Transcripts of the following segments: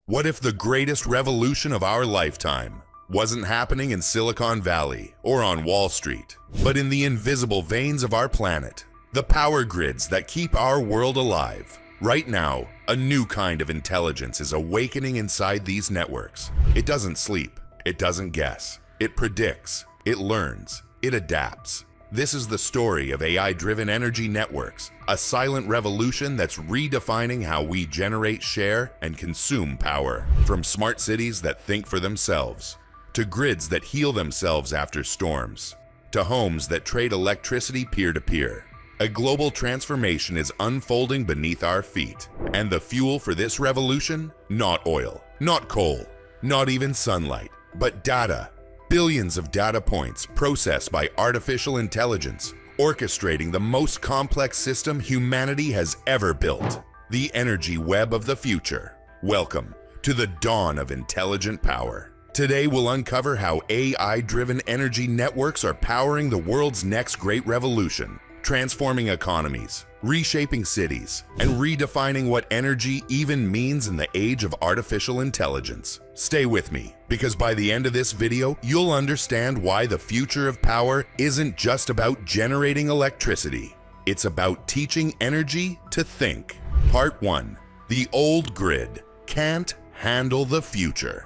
What if the greatest revolution of our lifetime wasn't happening in Silicon Valley or on Wall Street, but in the invisible veins of our planet, the power grids that keep our world alive? Right now, a new kind of intelligence is awakening inside these networks. It doesn't sleep, it doesn't guess, it predicts, it learns, it adapts. This is the story of AI-driven energy networks, a silent revolution that's redefining how we generate, share, and consume power. From smart cities that think for themselves, to grids that heal themselves after storms, to homes that trade electricity peer-to-peer. A global transformation is unfolding beneath our feet. And the fuel for this revolution? Not oil, not coal, not even sunlight, but data. Billions of data points processed by artificial intelligence, orchestrating the most complex system humanity has ever built. The energy web of the future. Welcome to the dawn of intelligent power. Today we'll uncover how AI-driven energy networks are powering the world's next great revolution, transforming economies, reshaping cities, and redefining what energy even means in the age of artificial intelligence. Stay with me, because by the end of this video, you'll understand why the future of power isn't just about generating electricity. It's about teaching energy to think. Part 1. The old grid can't handle the future.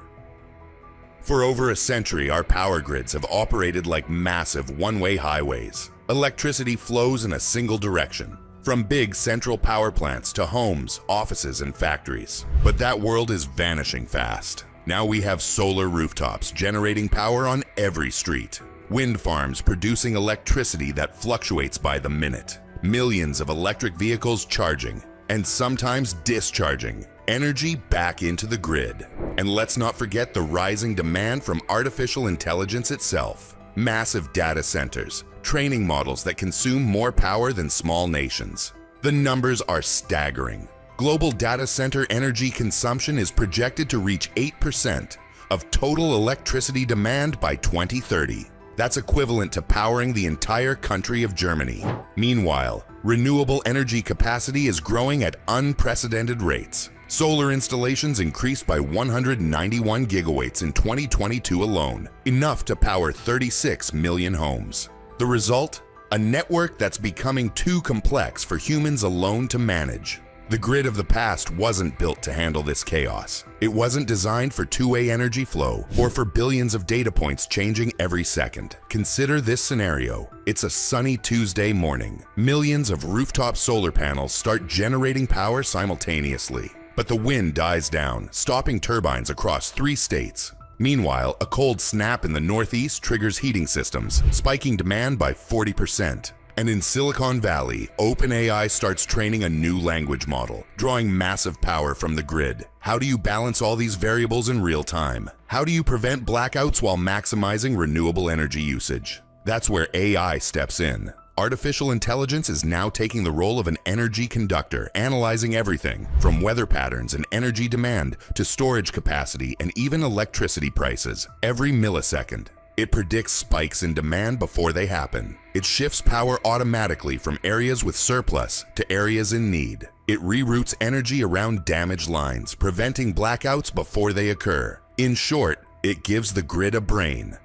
For over a century, our power grids have operated like massive one-way highways. Electricity flows in a single direction, from big central power plants to homes, offices, and factories. But that world is vanishing fast. Now we have solar rooftops generating power on every street, wind farms producing electricity that fluctuates by the minute, millions of electric vehicles charging, and sometimes discharging energy back into the grid. And let's not forget the rising demand from artificial intelligence itself. Massive data centers, training models that consume more power than small nations. The numbers are staggering. Global data center energy consumption is projected to reach 8% of total electricity demand by 2030. That's equivalent to powering the entire country of Germany. Meanwhile, renewable energy capacity is growing at unprecedented rates. Solar installations increased by 191 gigawatts in 2022 alone, enough to power 36 million homes. The result? A network that's becoming too complex for humans alone to manage. The grid of the past wasn't built to handle this chaos. It wasn't designed for two-way energy flow or for billions of data points changing every second. Consider this scenario. It's a sunny Tuesday morning. Millions of rooftop solar panels start generating power simultaneously. But the wind dies down, stopping turbines across 3 states. Meanwhile, a cold snap in the Northeast triggers heating systems, spiking demand by 40%. And in Silicon Valley, OpenAI starts training a new language model, drawing massive power from the grid. How do you balance all these variables in real time? How do you prevent blackouts while maximizing renewable energy usage? That's where AI steps in. Artificial intelligence is now taking the role of an energy conductor, analyzing everything from weather patterns and energy demand to storage capacity and even electricity prices every millisecond. It predicts spikes in demand before they happen. It shifts power automatically from areas with surplus to areas in need. It reroutes energy around damaged lines, preventing blackouts before they occur. In short, it gives the grid a brain.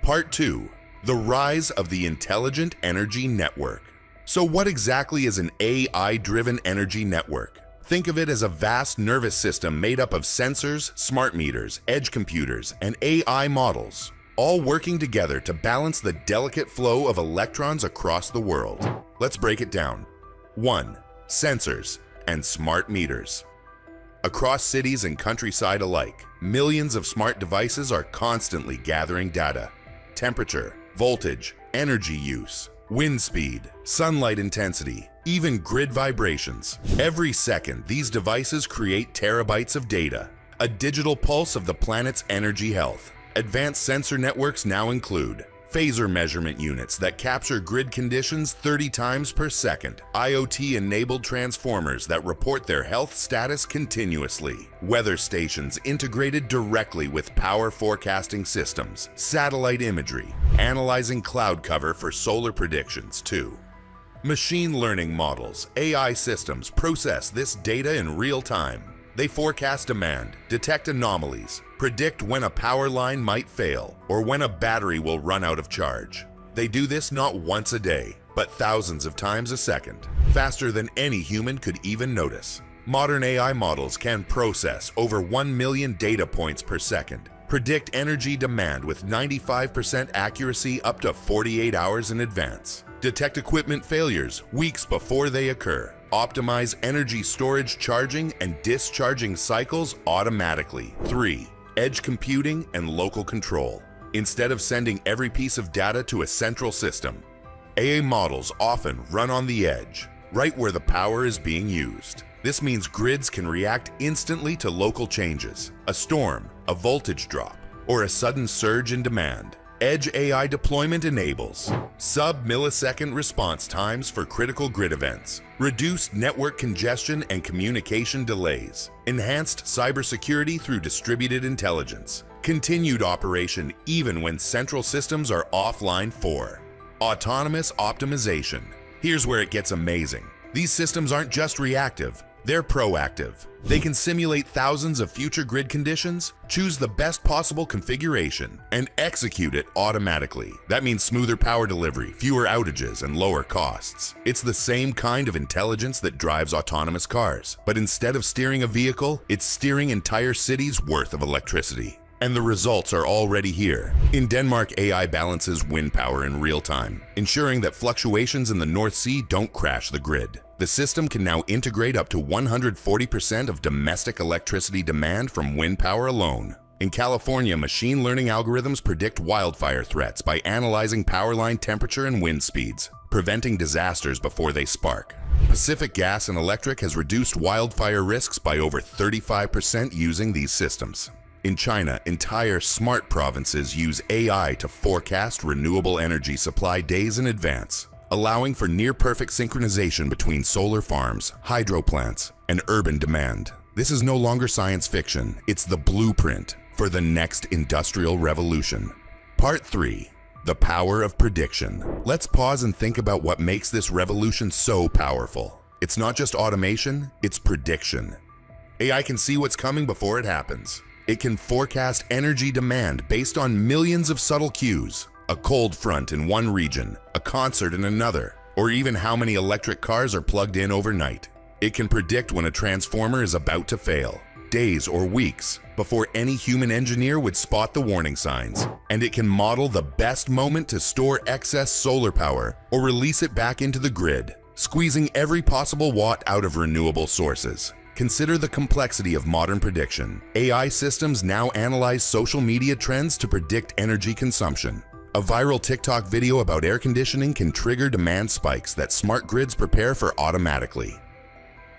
Part 2. The rise of the intelligent energy network. So what exactly is an AI-driven energy network? Think of it as a vast nervous system made up of sensors, smart meters, edge computers, and AI models, all working together to balance the delicate flow of electrons across the world. Let's break it down. 1. Sensors and smart meters. Across cities and countryside alike, millions of smart devices are constantly gathering data. Temperature, voltage, energy use, wind speed, sunlight intensity, even grid vibrations. Every second, these devices create terabytes of data, a digital pulse of the planet's energy health. Advanced sensor networks now include phaser measurement units that capture grid conditions 30 times per second, IoT-enabled transformers that report their health status continuously, weather stations integrated directly with power forecasting systems, satellite imagery, analyzing cloud cover for solar predictions too. Machine learning models, AI systems process this data in real time. They forecast demand, detect anomalies, predict when a power line might fail, or when a battery will run out of charge. They do this not once a day, but thousands of times a second, faster than any human could even notice. Modern AI models can process over 1 million data points per second, predict energy demand with 95% accuracy up to 48 hours in advance, detect equipment failures weeks before they occur, optimize energy storage charging and discharging cycles automatically. 3. Edge computing and local control. Instead of sending every piece of data to a central system, AI models often run on the edge, right where the power is being used. This means grids can react instantly to local changes, a storm, a voltage drop, or a sudden surge in demand. Edge AI deployment enables sub-millisecond response times for critical grid events, reduced network congestion and communication delays, enhanced cybersecurity through distributed intelligence, continued operation even when central systems are offline. 4. Autonomous optimization. Here's where it gets amazing. These systems aren't just reactive, they're proactive. They can simulate thousands of future grid conditions, choose the best possible configuration, and execute it automatically. That means smoother power delivery, fewer outages, and lower costs. It's the same kind of intelligence that drives autonomous cars, but instead of steering a vehicle, it's steering entire cities' worth of electricity. And the results are already here. In Denmark, AI balances wind power in real time, ensuring that fluctuations in the North Sea don't crash the grid. The system can now integrate up to 140% of domestic electricity demand from wind power alone. In California, machine learning algorithms predict wildfire threats by analyzing power line temperature and wind speeds, preventing disasters before they spark. Pacific Gas and Electric has reduced wildfire risks by over 35% using these systems. In China, entire smart provinces use AI to forecast renewable energy supply days in advance, allowing for near-perfect synchronization between solar farms, hydro plants, and urban demand. This is no longer science fiction, it's the blueprint for the next industrial revolution. Part 3. The power of prediction. Let's pause and think about what makes this revolution so powerful. It's not just automation, it's prediction. AI can see what's coming before it happens. It can forecast energy demand based on millions of subtle cues. A cold front in one region, a concert in another, or even how many electric cars are plugged in overnight. It can predict when a transformer is about to fail, days or weeks, before any human engineer would spot the warning signs. And it can model the best moment to store excess solar power or release it back into the grid, squeezing every possible watt out of renewable sources. Consider the complexity of modern prediction. AI systems now analyze social media trends to predict energy consumption. A viral TikTok video about air conditioning can trigger demand spikes that smart grids prepare for automatically.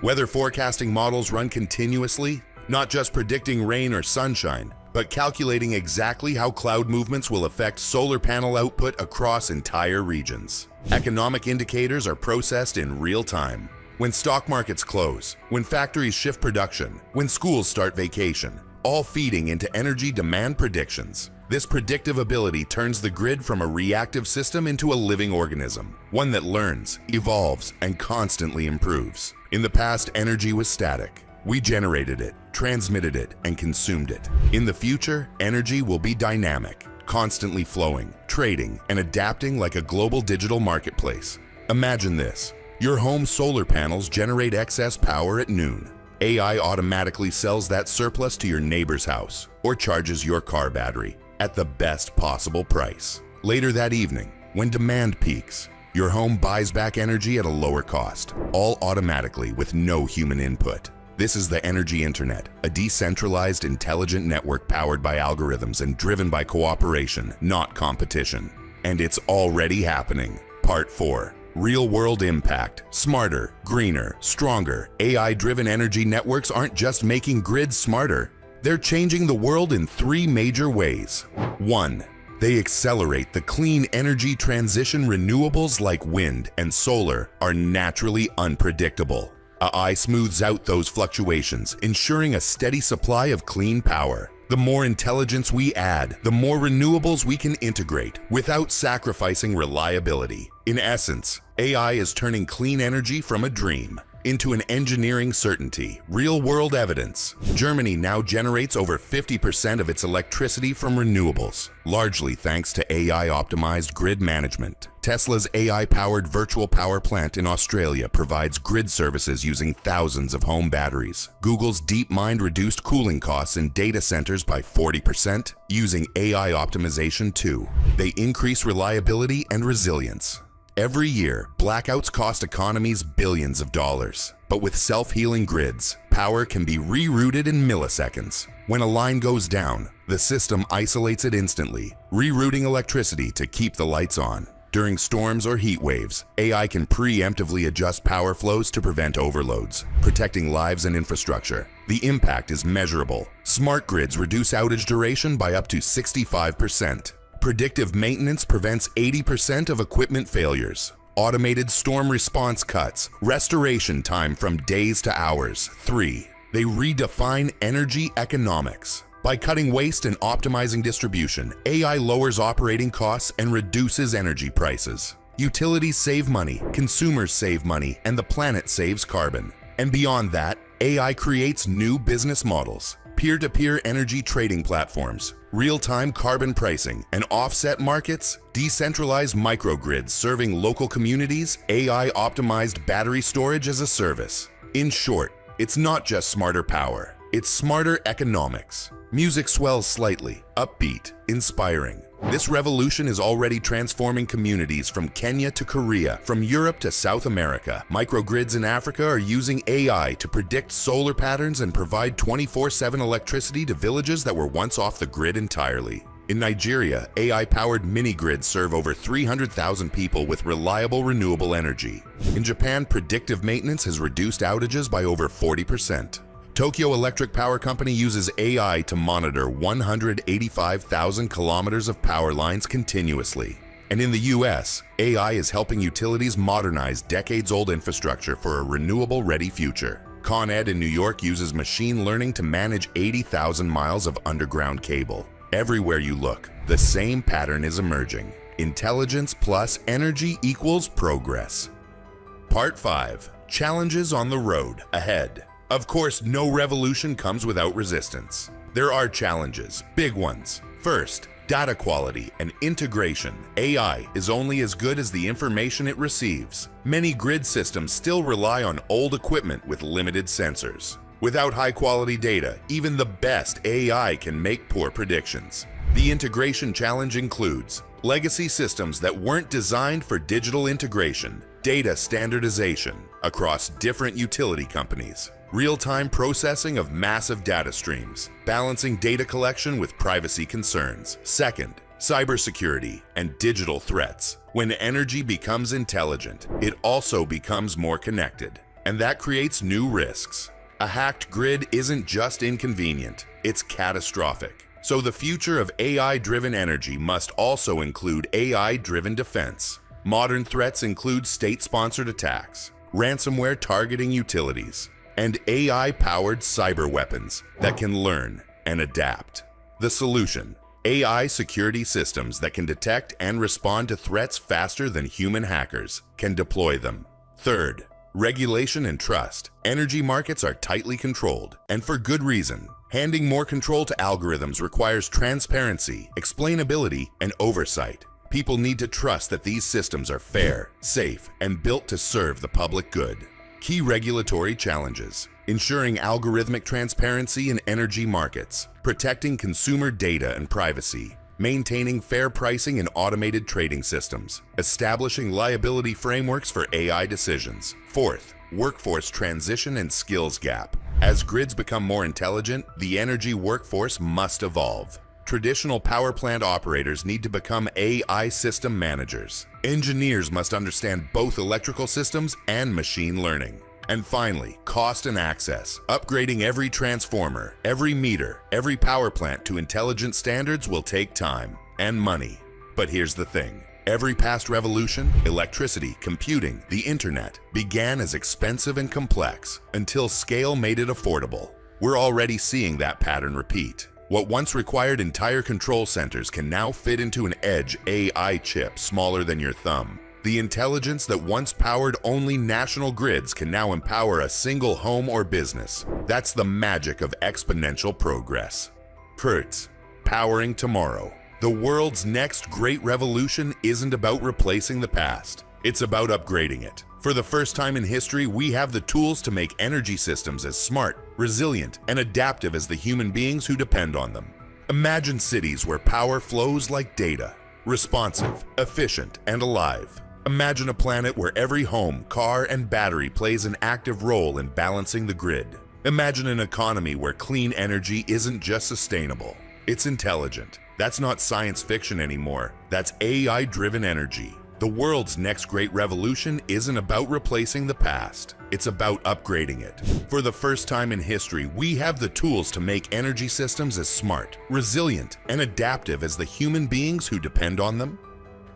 Weather forecasting models run continuously, not just predicting rain or sunshine, but calculating exactly how cloud movements will affect solar panel output across entire regions. Economic indicators are processed in real time. When stock markets close, when factories shift production, when schools start vacation, all feeding into energy demand predictions. This predictive ability turns the grid from a reactive system into a living organism, one that learns, evolves, and constantly improves. In the past, energy was static. We generated it, transmitted it, and consumed it. In the future, energy will be dynamic, constantly flowing, trading, and adapting like a global digital marketplace. Imagine this. Your home solar panels generate excess power at noon. AI automatically sells that surplus to your neighbor's house or charges your car battery at the best possible price. Later that evening, when demand peaks, your home buys back energy at a lower cost, all automatically with no human input. This is the Energy Internet, a decentralized, intelligent network powered by algorithms and driven by cooperation, not competition. And it's already happening. Part 4. Real-world impact. Smarter, greener, stronger, AI-driven energy networks aren't just making grids smarter. They're changing the world in 3 major ways. 1. They accelerate the clean energy transition. Renewables like wind and solar are naturally unpredictable. AI smooths out those fluctuations, ensuring a steady supply of clean power. The more intelligence we add, the more renewables we can integrate without sacrificing reliability. In essence, AI is turning clean energy from a dream into an engineering certainty, real-world evidence. Germany now generates over 50% of its electricity from renewables, largely thanks to AI-optimized grid management. Tesla's AI-powered virtual power plant in Australia provides grid services using thousands of home batteries. Google's DeepMind reduced cooling costs in data centers by 40% using AI optimization too. They increase reliability and resilience. Every year, blackouts cost economies billions of dollars. But with self-healing grids, power can be rerouted in milliseconds. When a line goes down, the system isolates it instantly, rerouting electricity to keep the lights on. During storms or heat waves, AI can preemptively adjust power flows to prevent overloads, protecting lives and infrastructure. The impact is measurable. Smart grids reduce outage duration by up to 65%. Predictive maintenance prevents 80% of equipment failures. Automated storm response cuts restoration time from days to hours. 3. They redefine energy economics. By cutting waste and optimizing distribution, AI lowers operating costs and reduces energy prices. Utilities save money, consumers save money, and the planet saves carbon. And beyond that, AI creates new business models. Peer-to-peer energy trading platforms, real-time carbon pricing, and offset markets, decentralized microgrids serving local communities, AI-optimized battery storage as a service. In short, it's not just smarter power, it's smarter economics. Music swells slightly, upbeat, inspiring. This revolution is already transforming communities from Kenya to Korea, from Europe to South America. Microgrids in Africa are using AI to predict solar patterns and provide 24/7 electricity to villages that were once off the grid entirely. In Nigeria, AI-powered mini-grids serve over 300,000 people with reliable renewable energy. In Japan, predictive maintenance has reduced outages by over 40%. Tokyo Electric Power Company uses AI to monitor 185,000 kilometers of power lines continuously. And in the US, AI is helping utilities modernize decades-old infrastructure for a renewable-ready future. Con Ed in New York uses machine learning to manage 80,000 miles of underground cable. Everywhere you look, the same pattern is emerging. Intelligence plus energy equals progress. Part 5. Challenges on the road ahead. Of course, no revolution comes without resistance. There are challenges, big ones. First, data quality and integration. AI is only as good as the information it receives. Many grid systems still rely on old equipment with limited sensors. Without high-quality data, even the best AI can make poor predictions. The integration challenge includes legacy systems that weren't designed for digital integration, data standardization across different utility companies, real-time processing of massive data streams, balancing data collection with privacy concerns. Second, cybersecurity and digital threats. When energy becomes intelligent, it also becomes more connected, and that creates new risks. A hacked grid isn't just inconvenient, it's catastrophic. So the future of AI-driven energy must also include AI-driven defense. Modern threats include state-sponsored attacks, ransomware targeting utilities, and AI-powered cyber weapons that can learn and adapt. The solution: AI security systems that can detect and respond to threats faster than human hackers can deploy them. Third, regulation and trust. Energy markets are tightly controlled, and for good reason. Handing more control to algorithms requires transparency, explainability, and oversight. People need to trust that these systems are fair, safe, and built to serve the public good. Key regulatory challenges: ensuring algorithmic transparency in energy markets, protecting consumer data and privacy, maintaining fair pricing and automated trading systems, establishing liability frameworks for AI decisions. Fourth, workforce transition and skills gap. As grids become more intelligent, the energy workforce must evolve. Traditional power plant operators need to become AI system managers. Engineers must understand both electrical systems and machine learning. And finally, cost and access. Upgrading every transformer, every meter, every power plant to intelligent standards will take time and money. But here's the thing. Every past revolution, electricity, computing, the internet, began as expensive and complex until scale made it affordable. We're already seeing that pattern repeat. What once required entire control centers can now fit into an edge AI chip smaller than your thumb. The intelligence that once powered only national grids can now empower a single home or business. That's the magic of exponential progress. PERTS, powering tomorrow. The world's next great revolution isn't about replacing the past. It's about upgrading it. For the first time in history, we have the tools to make energy systems as smart, resilient, and adaptive as the human beings who depend on them. Imagine cities where power flows like data, responsive, efficient, and alive. Imagine a planet where every home, car, and battery plays an active role in balancing the grid. Imagine an economy where clean energy isn't just sustainable, it's intelligent. That's not science fiction anymore, that's AI-driven energy. The world's next great revolution isn't about replacing the past, it's about upgrading it. For the first time in history, we have the tools to make energy systems as smart, resilient, and adaptive as the human beings who depend on them.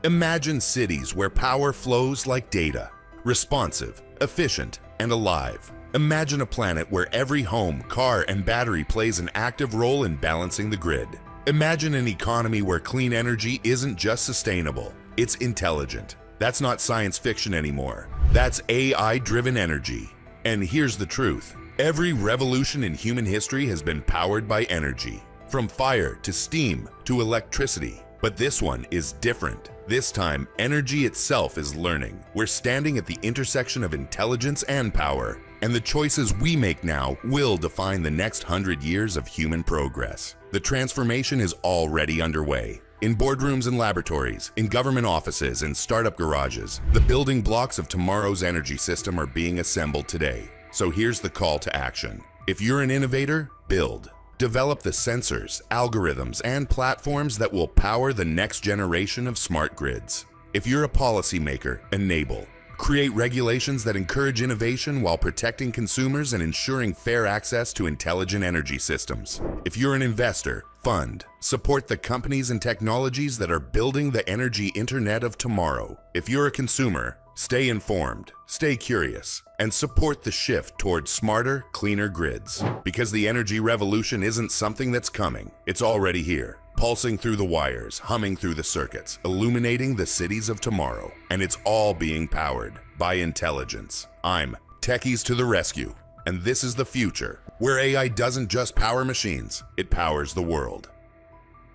Imagine cities where power flows like data, responsive, efficient, and alive. Imagine a planet where every home, car, and battery plays an active role in balancing the grid. Imagine an economy where clean energy isn't just sustainable, it's intelligent. That's not science fiction anymore. That's AI-driven energy. And here's the truth. Every revolution in human history has been powered by energy. From fire to steam to electricity. But this one is different. This time, energy itself is learning. We're standing at the intersection of intelligence and power. And the choices we make now will define the next 100 years of human progress. The transformation is already underway. In boardrooms and laboratories, in government offices and startup garages, the building blocks of tomorrow's energy system are being assembled today. So here's the call to action. If you're an innovator, build. Develop the sensors, algorithms, and platforms that will power the next generation of smart grids. If you're a policymaker, enable. Create regulations that encourage innovation while protecting consumers and ensuring fair access to intelligent energy systems. If you're an investor, fund. Support the companies and technologies that are building the energy internet of tomorrow. If you're a consumer, stay informed, stay curious, and support the shift towards smarter, cleaner grids. Because the energy revolution isn't something that's coming, it's already here. Pulsing through the wires, humming through the circuits, illuminating the cities of tomorrow. And it's all being powered by intelligence. I'm Techies to the rescue. And this is the future, where AI doesn't just power machines, it powers the world.